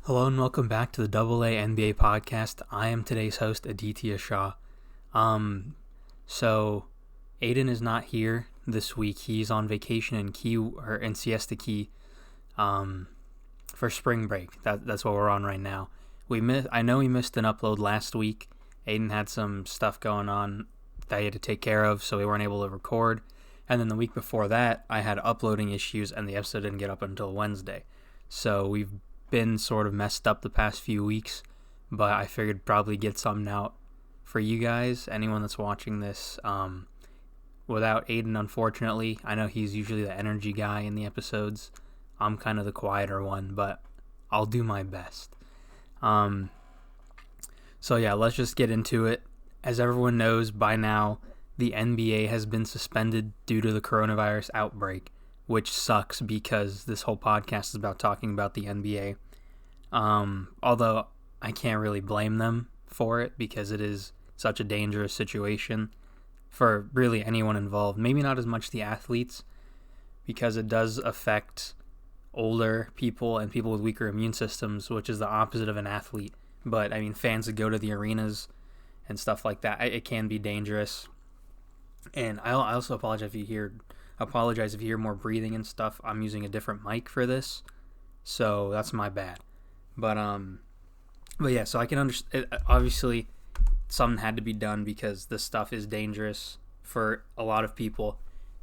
Hello and welcome back to the AA NBA podcast. I am today's host, Aditya Shah. So Aiden is not here this week. He's on vacation in Siesta Key, for spring break. That's what we're on right now. I know we missed an upload last week. Aiden had some stuff going on that he had to take care of, so we weren't able to record. And then the week before that, I had uploading issues, and the episode didn't get up until Wednesday. So we've been sort of messed up the past few weeks, but I figured probably get something out for you guys, anyone that's watching this. Without Aiden, unfortunately, I know he's usually the energy guy in the episodes. I'm kind of the quieter one, but I'll do my best. So yeah, let's just get into it. As everyone knows by now, the NBA has been suspended due to the coronavirus outbreak, which sucks because this whole podcast is about talking about the NBA. Although I can't really blame them for it because it is such a dangerous situation for really anyone involved. Maybe not as much the athletes, because it does affect older people and people with weaker immune systems, which is the opposite of an athlete. But I mean, fans that go to the arenas and stuff like that, it can be dangerous. And I also apologize if you hear more breathing and stuff. I'm using a different mic for this, so that's my bad. But yeah, so I can understand. Obviously, something had to be done because this stuff is dangerous for a lot of people.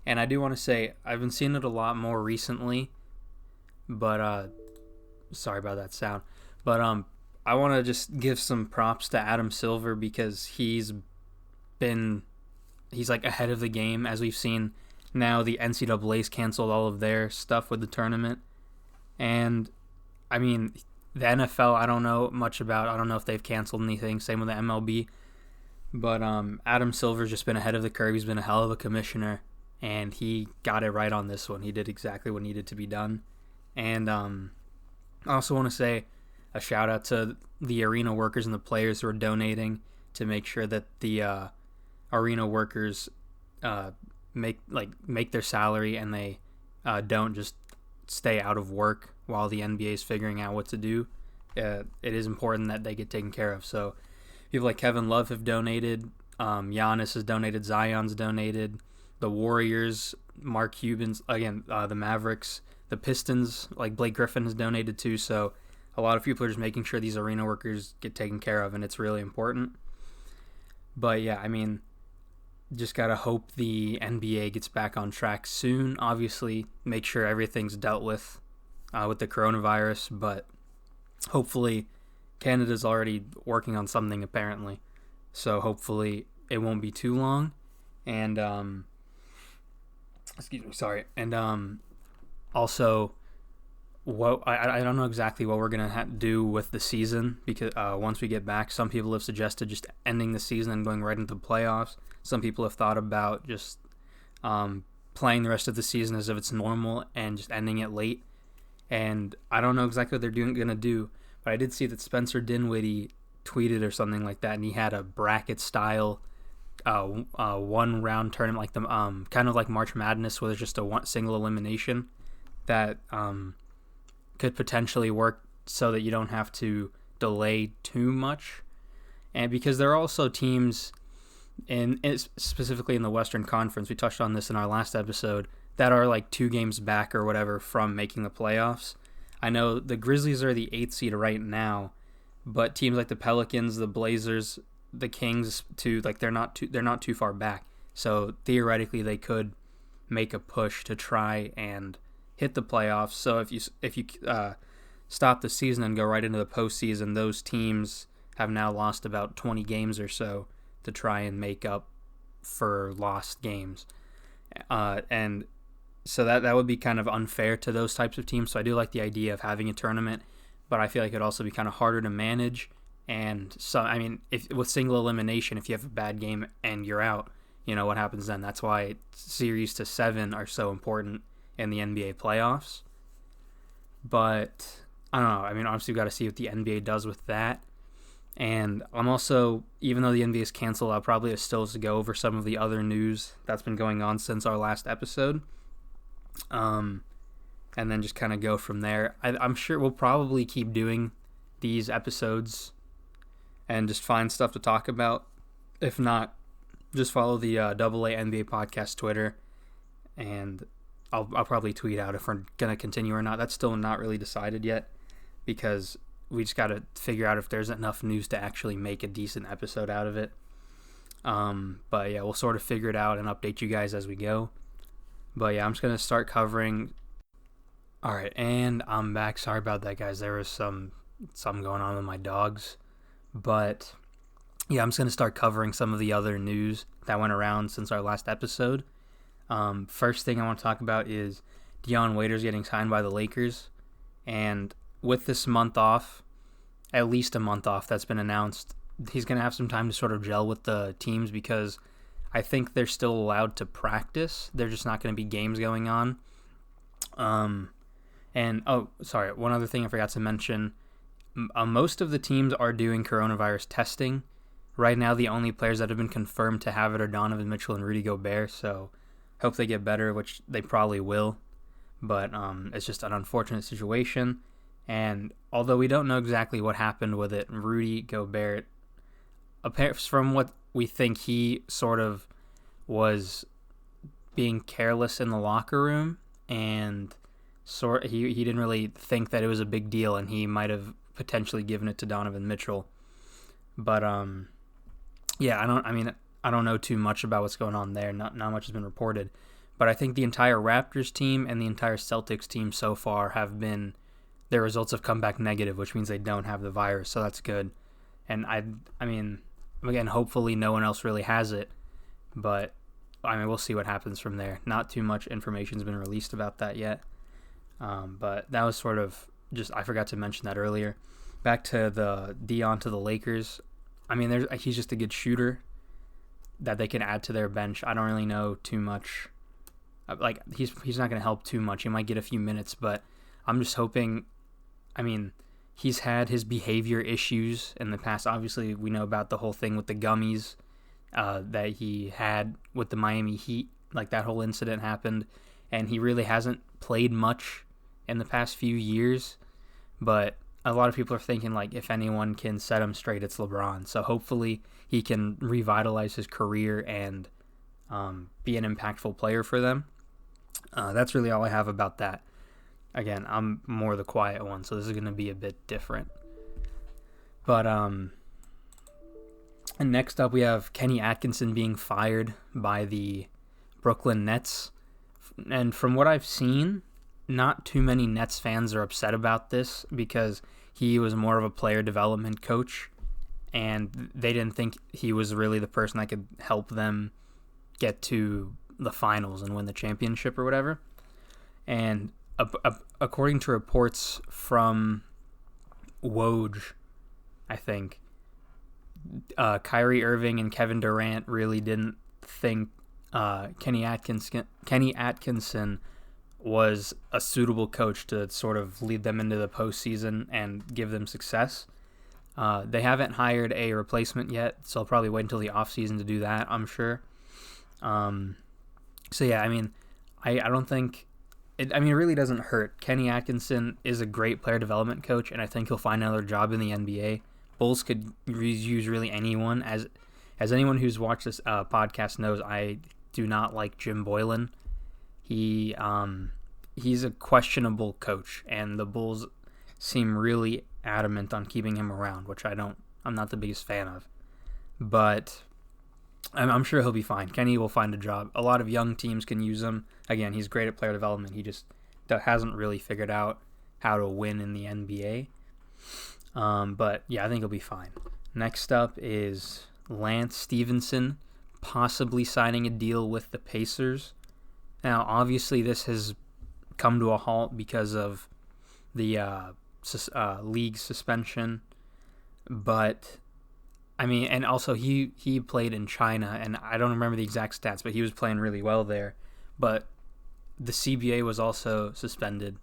And I do want to say I've been seeing it a lot more recently. But sorry about that sound. But I want to just give some props to Adam Silver because he's like ahead of the game. As we've seen now, the NCAA's canceled all of their stuff with the tournament. And I mean, the NFL, I don't know much about. I don't know if they've canceled anything. Same with the MLB. But Adam Silver's just been ahead of the curve. He's been a hell of a commissioner, and he got it right on this one. He did exactly what needed to be done. And I also want to say a shout out to the arena workers and the players who are donating to make sure that the arena workers make their salary and they don't just stay out of work while the NBA is figuring out what to do. It is important that they get taken care of. So people like Kevin Love have donated. Giannis has donated. Zion's donated. The Warriors, Mark Cuban's, again, the Mavericks, the Pistons, like Blake Griffin has donated too. So a lot of people are just making sure these arena workers get taken care of, and it's really important. But yeah, I mean, just gotta hope the NBA gets back on track soon. Obviously, make sure everything's dealt with the coronavirus, but hopefully Canada's already working on something apparently. So hopefully it won't be too long. And also, what I don't know exactly what we're gonna do with the season because once we get back, some people have suggested just ending the season and going right into the playoffs. Some people have thought about just playing the rest of the season as if it's normal and just ending it late. And I don't know exactly what they're gonna do, but I did see that Spencer Dinwiddie tweeted or something like that, and he had a bracket style one round tournament, like the kind of like March Madness, where there's just a single elimination that could potentially work so that you don't have to delay too much. And because there are also teams specifically in the Western Conference, we touched on this in our last episode, that are like 2 games back or whatever from making the playoffs. I know the Grizzlies are the 8th seed right now, but teams like the Pelicans, the Blazers, the Kings too, like they're not too far back. So theoretically they could make a push to try and hit the playoffs. So if you stop the season and go right into the postseason, those teams have now lost about 20 games or so to try and make up for lost games. And so that would be kind of unfair to those types of teams. So I do like the idea of having a tournament, but I feel like it'd also be kind of harder to manage. And so, I mean, if with single elimination, if you have a bad game and you're out, you know what happens then. That's why series to 7 are so important in the NBA playoffs. But I don't know. I mean, obviously we've got to see what the NBA does with that. And I'm also, even though the NBA is canceled, I'll probably still go over some of the other news that's been going on since our last episode. And then just kind of go from there. I'm sure we'll probably keep doing these episodes and just find stuff to talk about. If not, just follow the AA NBA podcast Twitter, and I'll probably tweet out if we're gonna continue or not. That's still not really decided yet, because we just got to figure out if there's enough news to actually make a decent episode out of it. But yeah, we'll sort of figure it out and update you guys as we go. But yeah, I'm just gonna start covering. All right, and I'm back. Sorry about that, guys. There was something going on with my dogs, but yeah, I'm just gonna start covering some of the other news that went around since our last episode. First thing I want to talk about is Dion Waiters getting signed by the Lakers, and with this month off, at least a month off that's been announced, he's going to have some time to sort of gel with the teams, because I think they're still allowed to practice. They're just not going to be games going on. And, one other thing I forgot to mention. Most of the teams are doing coronavirus testing. Right now, the only players that have been confirmed to have it are Donovan Mitchell and Rudy Gobert, so hope they get better, which they probably will. But it's just an unfortunate situation. And although we don't know exactly what happened with it, Rudy Gobert, from what we think, he sort of was being careless in the locker room, and he didn't really think that it was a big deal, and he might have potentially given it to Donovan Mitchell. But yeah, I don't know too much about what's going on there. Not much has been reported, but I think the entire Raptors team and the entire Celtics team so far their results have come back negative, which means they don't have the virus, so that's good. And again, hopefully no one else really has it, but we'll see what happens from there. Not too much information's been released about that yet, but that was sort of I forgot to mention that earlier. Back to the Dion to the Lakers. He's just a good shooter that they can add to their bench. I don't really know too much. He's not going to help too much. He might get a few minutes, but I'm just hoping. He's had his behavior issues in the past. Obviously, we know about the whole thing with the gummies that he had with the Miami Heat. Like, that whole incident happened, and he really hasn't played much in the past few years. But a lot of people are thinking, like, if anyone can set him straight, it's LeBron. So hopefully he can revitalize his career and be an impactful player for them. That's really all I have about that. Again, I'm more the quiet one, so this is going to be a bit different. But and next up, we have Kenny Atkinson being fired by the Brooklyn Nets. And from what I've seen, not too many Nets fans are upset about this, because he was more of a player development coach, and they didn't think he was really the person that could help them get to the finals and win the championship or whatever. And according to reports from Woj, I think, Kyrie Irving and Kevin Durant really didn't think Kenny Atkinson was a suitable coach to sort of lead them into the postseason and give them success. They haven't hired a replacement yet, so I'll probably wait until the offseason to do that, I'm sure. So yeah, I don't think... It really doesn't hurt. Kenny Atkinson is a great player development coach, and I think he'll find another job in the NBA. Bulls could use really anyone. As anyone who's watched this podcast knows, I do not like Jim Boylan. He's a questionable coach, and the Bulls seem really adamant on keeping him around, which I'm not the biggest fan of. But I'm sure he'll be fine. Kenny will find a job. A lot of young teams can use him. Again, he's great at player development. He just hasn't really figured out how to win in the NBA. But yeah, I think he'll be fine. Next up is Lance Stephenson possibly signing a deal with the Pacers. Now, obviously, this has come to a halt because of the league suspension. But and also he played in China, and I don't remember the exact stats, but he was playing really well there. But the CBA was also suspended,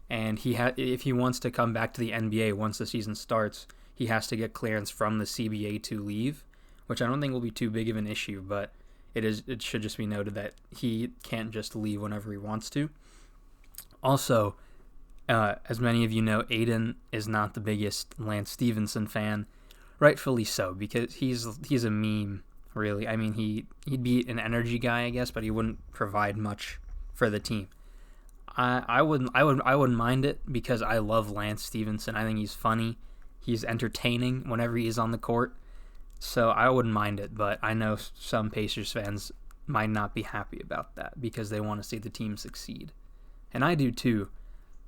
and if he wants to come back to the NBA once the season starts, he has to get clearance from the CBA to leave, which I don't think will be too big of an issue, but it should just be noted that he can't just leave whenever he wants to. Also, As many of you know, Aiden is not the biggest Lance Stephenson fan, rightfully so, because he's a meme, really. I mean, he'd be an energy guy, I guess, but he wouldn't provide much for the team. I wouldn't mind it because I love Lance Stephenson. I think he's funny, he's entertaining whenever he's on the court, so I wouldn't mind it. But I know some Pacers fans might not be happy about that because they want to see the team succeed, and I do too.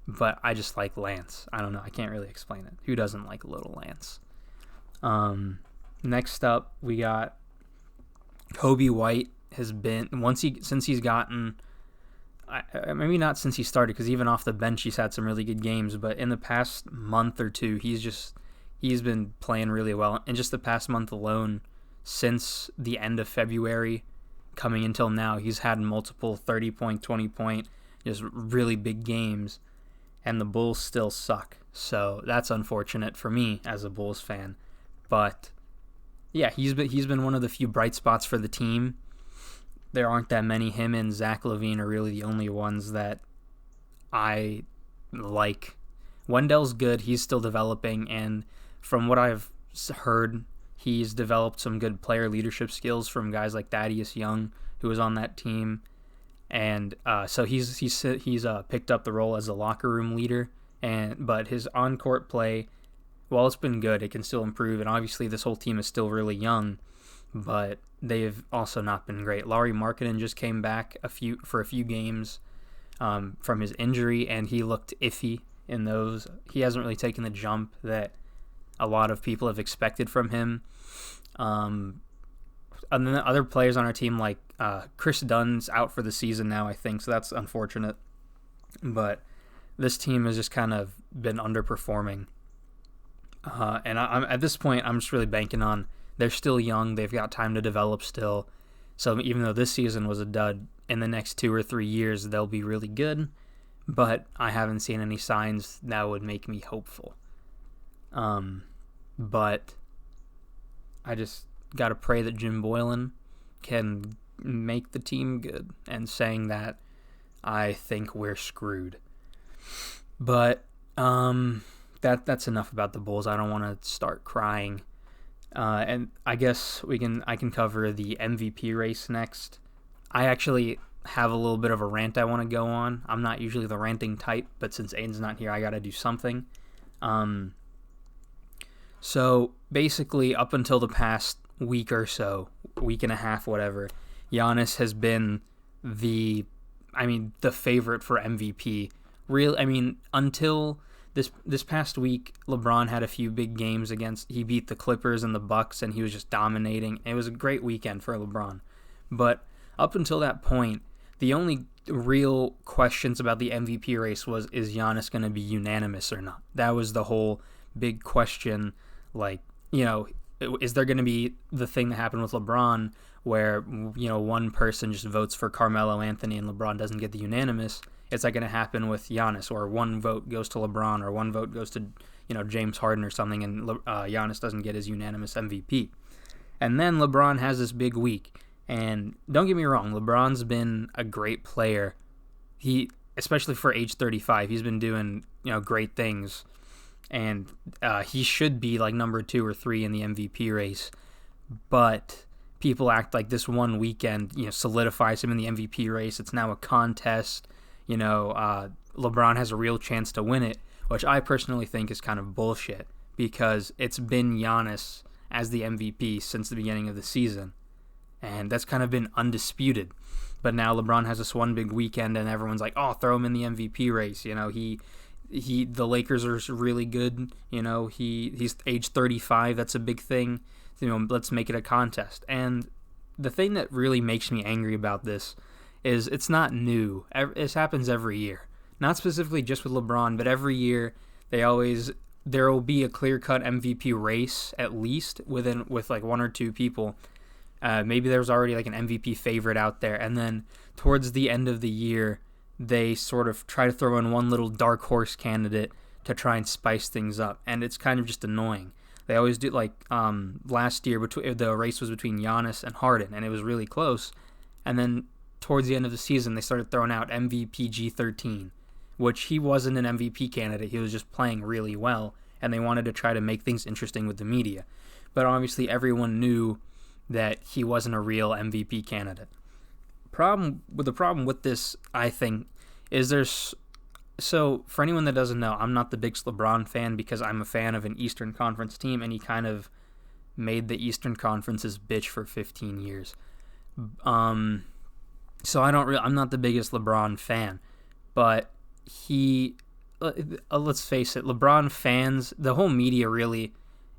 But I just like Lance. I don't know. I can't really explain it. Who doesn't like little Lance? Next up, we got Kobe White has been since he's gotten. Maybe not since he started, because even off the bench he's had some really good games. But in the past month or two, he's been playing really well. And just the past month alone, since the end of February, coming until now, he's had multiple 30-point, 20-point, just really big games. And the Bulls still suck. So that's unfortunate for me as a Bulls fan. But yeah, he's been one of the few bright spots for the team. There aren't that many. Him and Zach LaVine are really the only ones that I like. Wendell's good. He's still developing, and from what I've heard, he's developed some good player leadership skills from guys like Thaddeus Young, who was on that team. And so he's picked up the role as a locker room leader. But his on-court play, while it's been good, it can still improve. And obviously this whole team is still really young, but they've also not been great. Lauri Markkanen just came back for a few games from his injury, and he looked iffy in those. He hasn't really taken the jump that a lot of people have expected from him. And then the other players on our team, like Chris Dunn's out for the season now, I think, so that's unfortunate. But this team has just kind of been underperforming. And I'm at this point, I'm just really banking on they're still young. They've got time to develop still. So even though this season was a dud, in the next 2 or 3 years, they'll be really good. But I haven't seen any signs that would make me hopeful. But I just got to pray that Jim Boylan can make the team good. And saying that, I think we're screwed. But that's enough about the Bulls. I don't want to start crying. And I guess I can cover the MVP race next. I actually have a little bit of a rant I want to go on. I'm not usually the ranting type, but since Aiden's not here, I got to do something. So basically, up until the past week or so, week and a half, whatever, Giannis has been the favorite for MVP. Until this past week, LeBron had a few big games he beat the Clippers and the Bucks, and he was just dominating. It was a great weekend for LeBron. But up until that point, the only real questions about the MVP race was, is Giannis going to be unanimous or not? That was the whole big question. Is there going to be the thing that happened with LeBron where, one person just votes for Carmelo Anthony and LeBron doesn't get the unanimous? Is that going to happen with Giannis, or one vote goes to LeBron, or one vote goes to, James Harden or something, and Giannis doesn't get his unanimous MVP? And then LeBron has this big week. And don't get me wrong, LeBron's been a great player. Especially for age 35, he's been doing, great things. And he should be like number 2 or 3 in the MVP race. But people act like this one weekend, solidifies him in the MVP race. It's now a contest. LeBron has a real chance to win it, which I personally think is kind of bullshit, because it's been Giannis as the MVP since the beginning of the season. And that's kind of been undisputed. But now LeBron has this one big weekend, and everyone's like, "Oh, throw him in the MVP race." The Lakers are really good. He's age 35. That's a big thing. Let's make it a contest. And the thing that really makes me angry about this is it's not new. It happens every year. Not specifically just with LeBron, but every year there will be a clear-cut MVP race, at least with like 1 or 2 people. Maybe there's already like an MVP favorite out there, and then towards the end of the year, they sort of try to throw in one little dark horse candidate to try and spice things up, and it's kind of just annoying. They always do, like last year, the race was between Giannis and Harden, and it was really close. And then towards the end of the season, they started throwing out MVP G13, which he wasn't an MVP candidate. He was just playing really well, and they wanted to try to make things interesting with the media. But obviously everyone knew that he wasn't a real MVP candidate. The problem with this, I think, is so for anyone that doesn't know, I'm not the biggest LeBron fan because I'm a fan of an Eastern Conference team, and he kind of made the Eastern Conference's bitch for 15 years. So I'm not the biggest LeBron fan, but let's face it, LeBron fans, the whole media really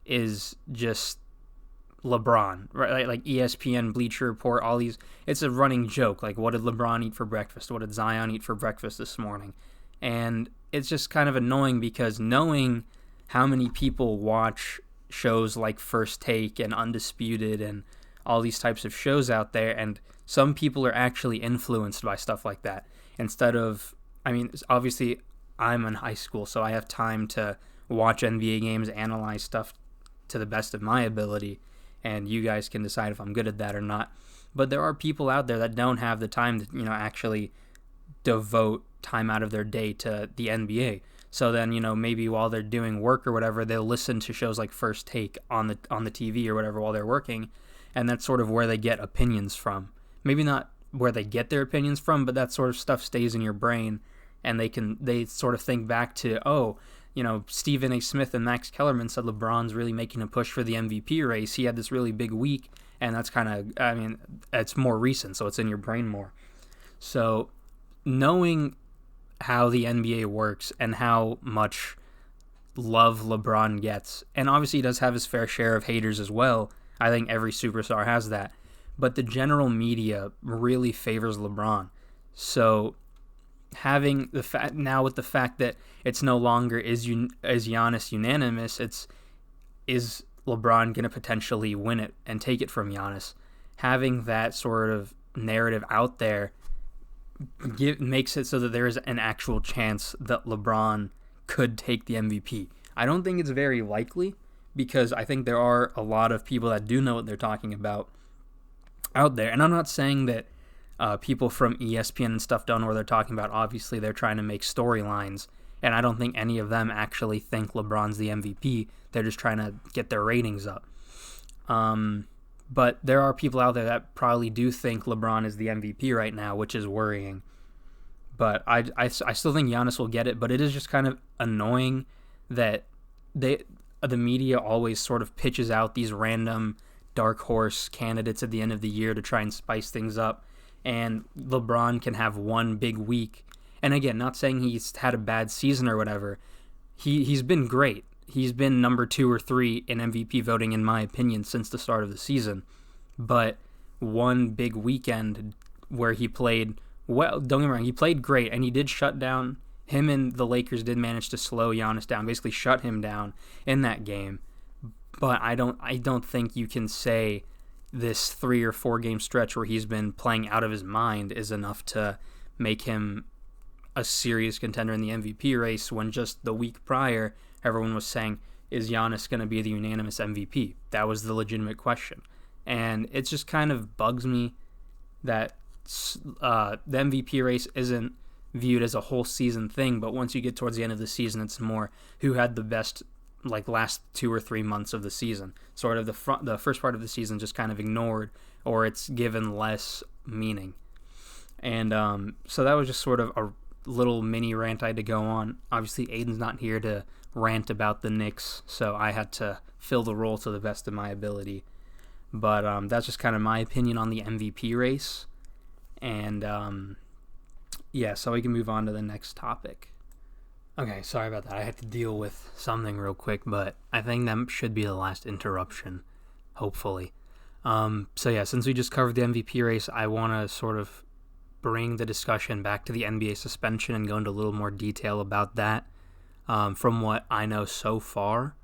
is just LeBron, right? Like ESPN, Bleacher Report, all these, it's a running joke. Like, what did LeBron eat for breakfast? What did Zion eat for breakfast this morning? And it's just kind of annoying because knowing how many people watch shows like First Take and Undisputed and all these types of shows out there, and some people are actually influenced by stuff like that. Instead of, obviously I'm in high school, so I have time to watch NBA games, analyze stuff to the best of my ability, and you guys can decide if I'm good at that or not. But there are people out there that don't have the time to, actually devote time out of their day to the NBA. So then, maybe while they're doing work or whatever, they'll listen to shows like First Take on the TV or whatever while they're working, and that's sort of where they get opinions from. Maybe not where they get their opinions from, but that sort of stuff stays in your brain, and they sort of think back to, Stephen A. Smith and Max Kellerman said LeBron's really making a push for the MVP race. He had this really big week, and that's kind of, it's more recent, so it's in your brain more. So knowing how the NBA works and how much love LeBron gets, and obviously he does have his fair share of haters as well. I think every superstar has that. But the general media really favors LeBron. So having the fact now with the fact that it's no longer is Giannis unanimous, is LeBron going to potentially win it and take it from Giannis. Having that sort of narrative out there makes it so that there is an actual chance that LeBron could take the MVP. I don't think it's very likely because I think there are a lot of people that do know what they're talking about out there. And I'm not saying that people from ESPN and stuff don't know what they're talking about. Obviously, they're trying to make storylines, and I don't think any of them actually think LeBron's the MVP. They're just trying to get their ratings up. But there are people out there that probably do think LeBron is the MVP right now, which is worrying. But I still think Giannis will get it, but it is just kind of annoying that the media always sort of pitches out these random dark horse candidates at the end of the year to try and spice things up, and LeBron can have one big week. And again, not saying he's had a bad season or whatever. He's been great. He's been number 2 or 3 in MVP voting, in my opinion, since the start of the season. But one big weekend where he played well, don't get me wrong, he played great, and he did shut down, him and the Lakers did manage to slow Giannis down, basically shut him down in that game. But I don't think you can say this 3 or 4 game stretch where he's been playing out of his mind is enough to make him a serious contender in the MVP race, when just the week prior, everyone was saying, is Giannis going to be the unanimous MVP? That was the legitimate question. And it just kind of bugs me that the MVP race isn't viewed as a whole season thing, but once you get towards the end of the season, it's more who had the best last 2 or 3 months of the season. Sort of the first part of the season just kind of ignored, or it's given less meaning. And so that was just sort of a little mini rant I had to go on. Obviously, Aiden's not here to rant about the Knicks, so I had to fill the role to the best of my ability. But that's just kind of my opinion on the MVP race. And so we can move on to the next topic. Okay, sorry about that. I had to deal with something real quick, but I think that should be the last interruption, hopefully. Since we just covered the MVP race, I want to sort of bring the discussion back to the NBA suspension and go into a little more detail about that from what I know so far.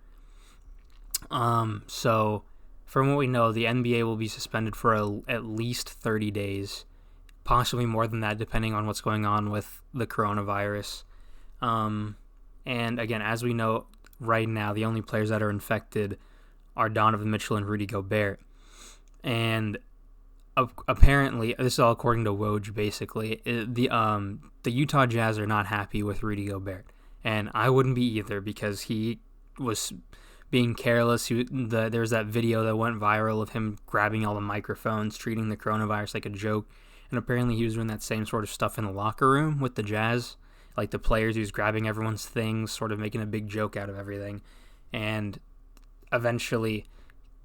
So from what we know, the NBA will be suspended for at least 30 days, possibly more than that, depending on what's going on with the coronavirus. And again, as we know right now, the only players that are infected are Donovan Mitchell and Rudy Gobert. And apparently, this is all according to Woj. Basically, the Utah Jazz are not happy with Rudy Gobert, and I wouldn't be either because he was being careless. There's that video that went viral of him grabbing all the microphones, treating the coronavirus like a joke, and apparently he was doing that same sort of stuff in the locker room with the Jazz, like the players. He was grabbing everyone's things, sort of making a big joke out of everything, and eventually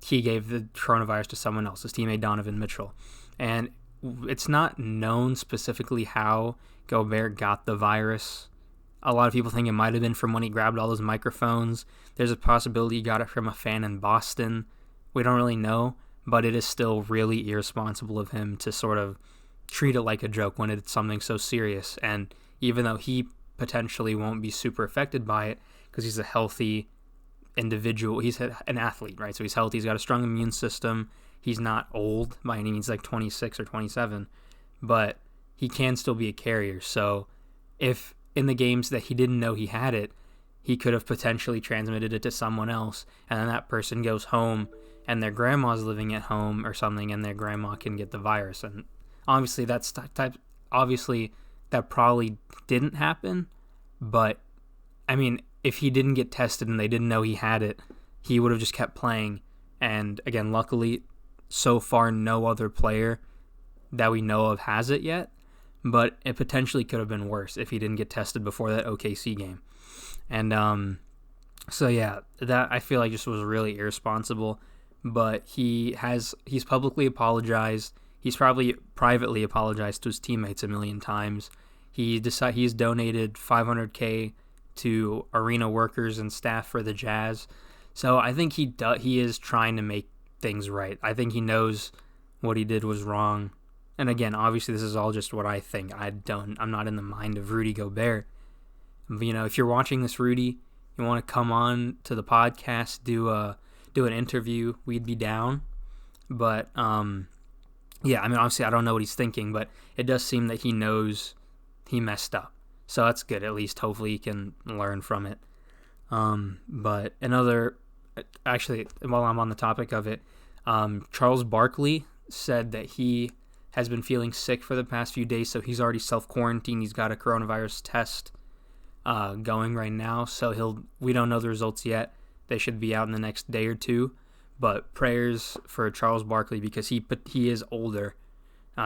he gave the coronavirus to someone else, his teammate Donovan Mitchell. And it's not known specifically how Gobert got the virus. A lot of people think it might have been from when he grabbed all those microphones. There's a possibility he got it from a fan in Boston. We don't really know, but it is still really irresponsible of him to sort of treat it like a joke when it's something so serious. And even though he potentially won't be super affected by it because he's a healthy individual, he's an athlete, right? So he's healthy, he's got a strong immune system, he's not old by any means, like 26 or 27, but he can still be a carrier. So if in the games that he didn't know he had it, he could have potentially transmitted it to someone else, and then that person goes home and their grandma's living at home or something, and their grandma can get the virus. And obviously obviously that probably didn't happen, but I mean, if he didn't get tested and they didn't know he had it, he would have just kept playing. And again, luckily, so far, no other player that we know of has it yet, but it potentially could have been worse if he didn't get tested before that OKC game. And so yeah, that I feel like just was really irresponsible, but he's publicly apologized. He's probably privately apologized to his teammates a million times. He's donated $500K to arena workers and staff for the Jazz. So I think he is trying to make things right. I think he knows what he did was wrong. And again, obviously this is all just what I think. I'm not in the mind of Rudy Gobert. You know, if you're watching this, Rudy, you want to come on to the podcast, do an interview, we'd be down. But yeah, I mean, obviously I don't know what he's thinking, but it does seem that he knows he messed up. So that's good. At least hopefully he can learn from it. But actually, while I'm on the topic of it, Charles Barkley said that he has been feeling sick for the past few days, so he's already self-quarantined. He's got a coronavirus test going right now, so we don't know the results yet. They should be out in the next day or two. But prayers for Charles Barkley because he is older.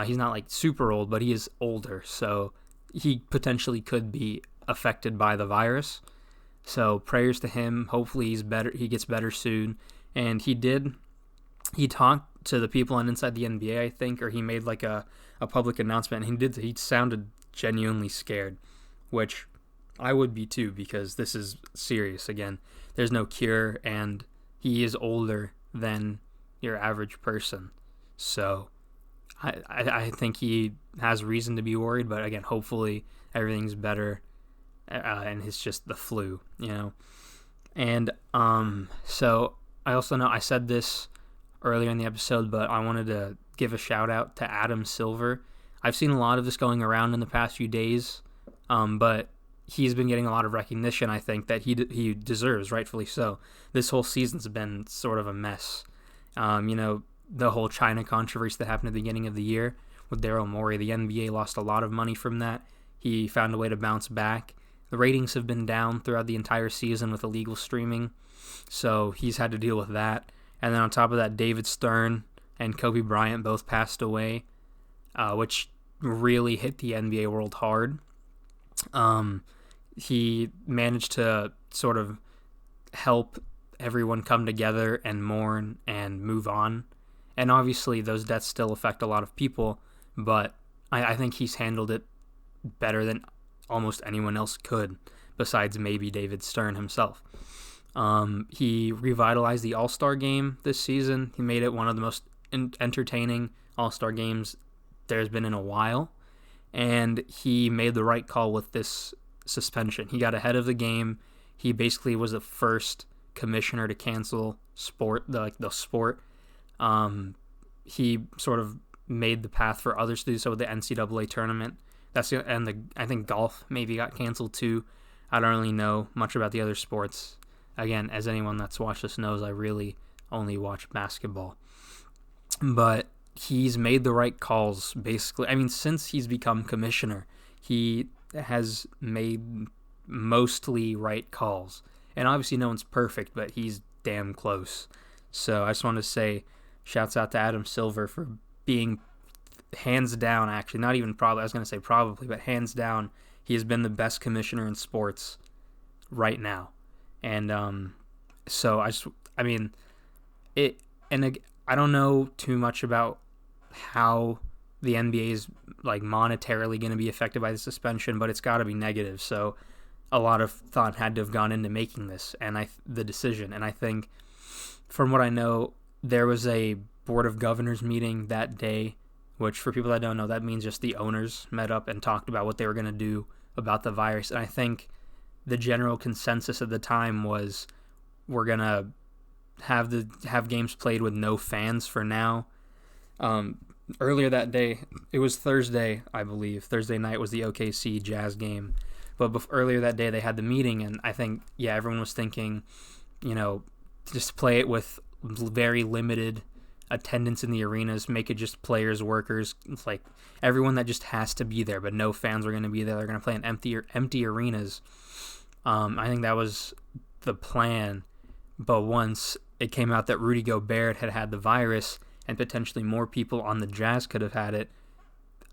He's not like super old, but he is older, so he potentially could be affected by the virus. So prayers to him. Hopefully he's better. He gets better soon. And he talked to the people on Inside the NBA, I think, or he made like a public announcement. And he sounded genuinely scared, which I would be too, because this is serious. Again, there's no cure, and he is older than your average person. So I think he has reason to be worried, but again, hopefully everything's better, and it's just the flu, you know. And so I also know I said this earlier in the episode, but I wanted to give a shout out to Adam Silver. I've seen a lot of this going around in the past few days, but he's been getting a lot of recognition, I think, that he deserves, rightfully so. This whole season's been sort of a mess. You know, the whole China controversy that happened at the beginning of the year with Daryl Morey. The NBA lost a lot of money from that. He found a way to bounce back. The ratings have been down throughout the entire season with illegal streaming, so he's had to deal with that. And then on top of that, David Stern and Kobe Bryant both passed away, which really hit the NBA world hard. He managed to sort of help everyone come together and mourn and move on. And obviously those deaths still affect a lot of people, but I think he's handled it better than almost anyone else could, besides maybe David Stern himself. He revitalized the All-Star game this season. He made it one of the most entertaining All-Star games there's been in a while, and he made the right call with this suspension. He got ahead of the game. He basically was the first commissioner to cancel the sport. He sort of made the path for others to do so with the NCAA tournament. I think golf maybe got canceled too. I don't really know much about the other sports. Again, as anyone that's watched this knows, I really only watch basketball. But he's made the right calls, basically. I mean, since he's become commissioner, he has made mostly right calls. And obviously no one's perfect, but he's damn close. So I just want to say shouts out to Adam Silver for being hands down, actually, not even probably, I was going to say probably, but hands down, he has been the best commissioner in sports right now. And so I mean, I don't know too much about how the NBA is like monetarily going to be affected by the suspension, but it's got to be negative. So a lot of thought had to have gone into making this and the decision. And I think, from what I know, there was a board of governors meeting that day, which for people that don't know, that means just the owners met up and talked about what they were going to do about the virus. And I think the general consensus at the time was we're going to have games played with no fans for now. Earlier that day, it was Thursday, I believe. Thursday night was the OKC Jazz game. But earlier that day, they had the meeting, and I think, everyone was thinking, just play it with very limited attendance in the arenas, make it just players, workers. It's like everyone that just has to be there, but no fans are going to be there. They're going to play in empty arenas. I think that was the plan. But once it came out that Rudy Gobert had the virus and potentially more people on the Jazz could have had it,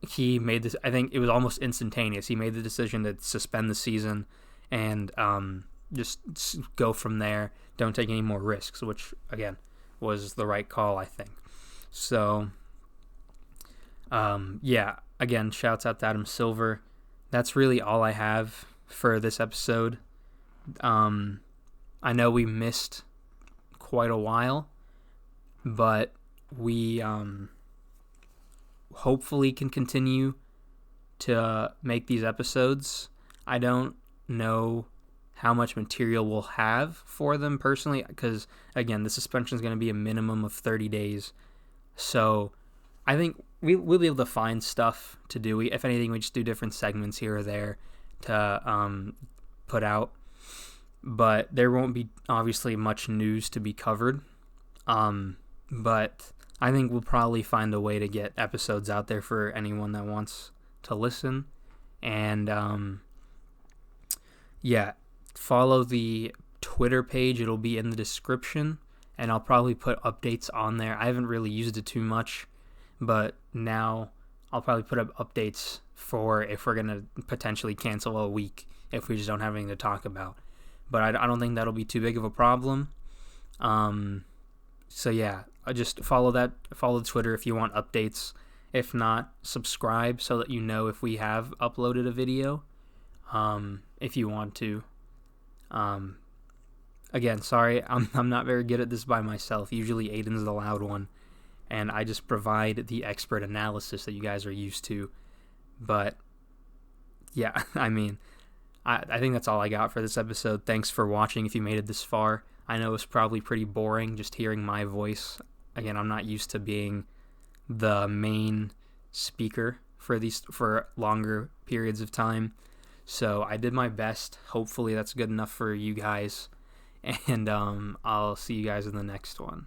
he made this, I think it was almost instantaneous. He made the decision to suspend the season and just go from there. Don't take any more risks, which, again, was the right call, I think. So, again, shouts out to Adam Silver. That's really all I have for this episode. I know we missed quite a while, but we hopefully can continue to make these episodes. I don't know how much material we'll have for them personally, because, again, the suspension is going to be a minimum of 30 days. So I think we'll be able to find stuff to do. If anything, we just do different segments here or there to put out. But there won't be, obviously, much news to be covered. But I think we'll probably find a way to get episodes out there for anyone that wants to listen. And, follow the Twitter page. It'll be in the description, and I'll probably put updates on there. I haven't really used it too much, but now I'll probably put up updates for if we're going to potentially cancel a week if we just don't have anything to talk about. But I don't think that'll be too big of a problem. So yeah, just follow Twitter if you want updates. If not, subscribe so that you know if we have uploaded a video. If you want to. Again, sorry, I'm not very good at this by myself. Usually Aiden's the loud one, and I just provide the expert analysis that you guys are used to. But yeah, I mean, I think that's all I got for this episode. Thanks for watching if you made it this far. I know it's probably pretty boring just hearing my voice. Again, I'm not used to being the main speaker for longer periods of time. So I did my best. Hopefully that's good enough for you guys. And I'll see you guys in the next one.